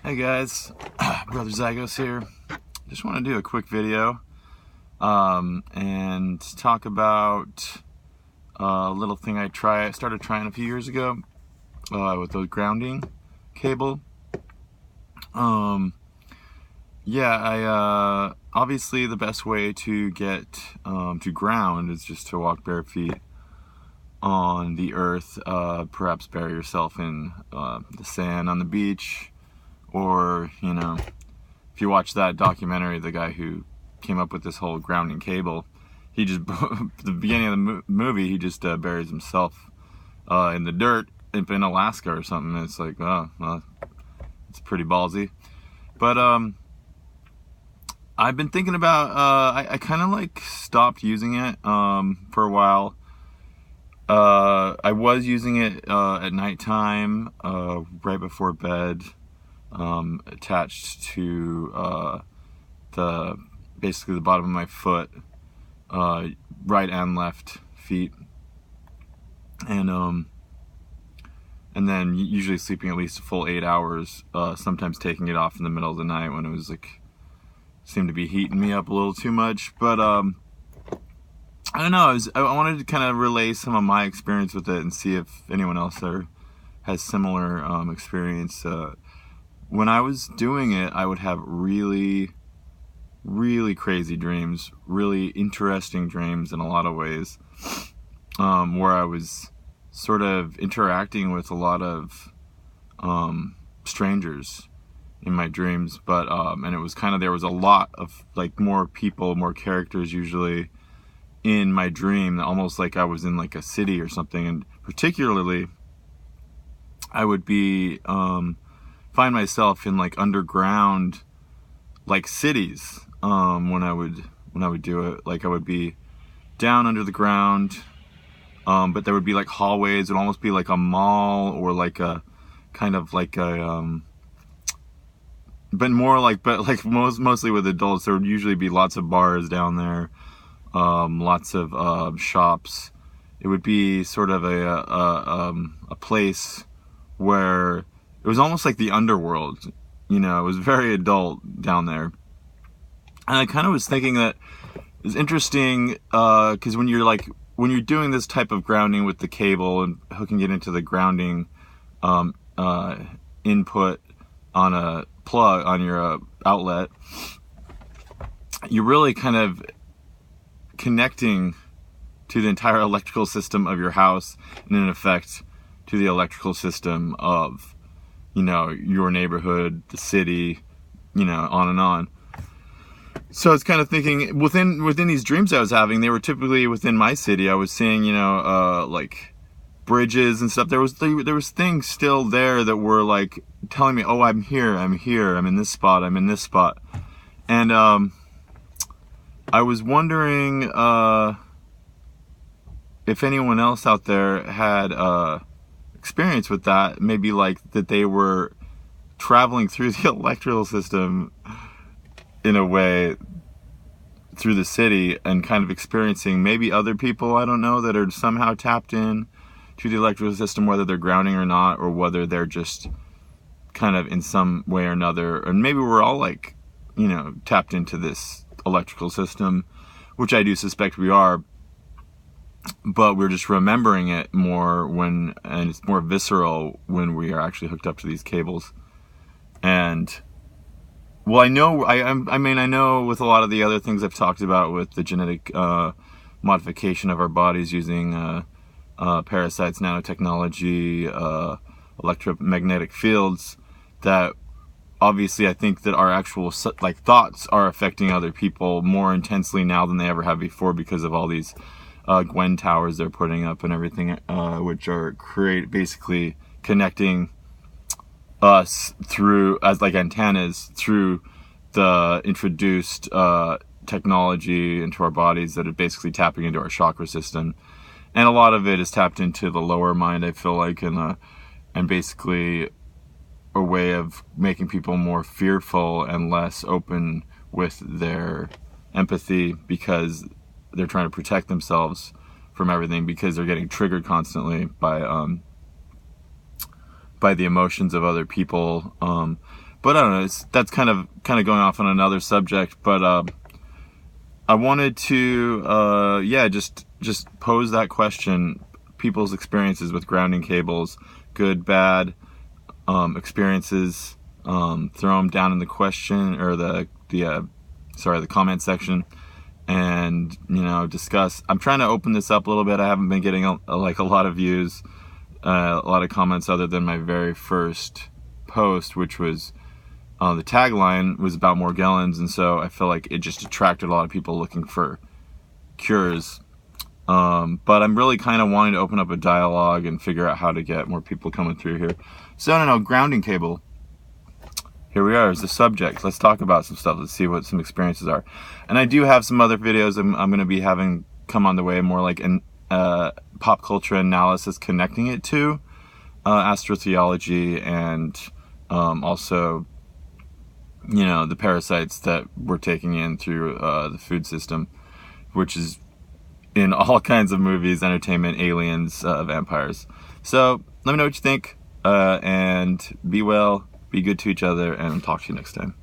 Hey guys, Brother Zygos here. Just want to do a quick video and talk about a little thing I started trying a few years ago with the grounding cable. Obviously the best way to get to ground is just to walk bare feet on the earth, perhaps bury yourself in the sand on the beach. Or, if you watch that documentary, the guy who came up with this whole grounding cable, he just, at the beginning of the movie, he just buries himself in the dirt in Alaska or something. It's like, oh, well, it's pretty ballsy. But I've been thinking about, I kind of like stopped using it for a while. I was using it at nighttime, right before bed. Attached to basically the bottom of my foot, right and left feet, and then usually sleeping at least a full 8 hours. Sometimes taking it off in the middle of the night when it was seemed to be heating me up a little too much. But I don't know. I wanted to kind of relay some of my experience with it and see if anyone else there has similar experience. When I was doing it, I would have really, really crazy dreams, really interesting dreams in a lot of ways, where I was sort of interacting with a lot of strangers in my dreams, but and it was there was a lot of more people, more characters usually in my dream, almost like I was in a city or something. And particularly, I would be find myself in underground cities when I would do it. I would be down under the ground, but there would be hallways. It would almost be like a mall, or mostly with adults. There would usually be lots of bars down there, lots of shops. It would be sort of a place where it was almost like the underworld. It was very adult down there. And I kind of was thinking that it's interesting, because when you're doing this type of grounding with the cable and hooking it into the grounding input on a plug on your outlet, you're really kind of connecting to the entire electrical system of your house, and in effect to the electrical system of your neighborhood, the city, on and on. So I was kind of thinking, within these dreams I was having, they were typically within my city. I was seeing, bridges and stuff. There was things still there that were telling me, oh, I'm here, I'm in this spot, I'm in this spot. And I was wondering if anyone else out there had experience with that, maybe that they were traveling through the electrical system in a way through the city, and kind of experiencing maybe other people, I don't know, that are somehow tapped in to the electrical system, whether they're grounding or not, or whether they're just kind of in some way or another. And maybe we're all tapped into this electrical system, which I do suspect we are, but we're just remembering it more and it's more visceral when we are actually hooked up to these cables. And well, I know with a lot of the other things I've talked about with the genetic modification of our bodies using parasites, nanotechnology, electromagnetic fields, that obviously I think that our actual thoughts are affecting other people more intensely now than they ever have before, because of all these Gwen towers they're putting up and everything, which are basically connecting us through as antennas through the introduced technology into our bodies, that are basically tapping into our chakra system. And a lot of it is tapped into the lower mind, I feel and basically a way of making people more fearful and less open with their empathy, because they're trying to protect themselves from everything, because they're getting triggered constantly by the emotions of other people. But I don't know. That's kind of going off on another subject. But I wanted to just pose that question: people's experiences with grounding cables, good, bad, experiences. Throw them down in the question or the comment section, and discuss. I'm trying to open this up a little bit. I haven't been getting a lot of views, a lot of comments, other than my very first post, which was the tagline was about Morgellons, and so I feel like it just attracted a lot of people looking for cures. But I'm really kind of wanting to open up a dialogue and figure out how to get more people coming through here. So I don't know, grounding cable. Here we are as the subject. Let's talk about some stuff. Let's see what some experiences are. And I do have some other videos I'm going to be having come on the way, more like an pop culture analysis connecting it to astrotheology and also, the parasites that we're taking in through the food system, which is in all kinds of movies, entertainment, aliens, vampires. So let me know what you think, and be well. Be good to each other, and talk to you next time.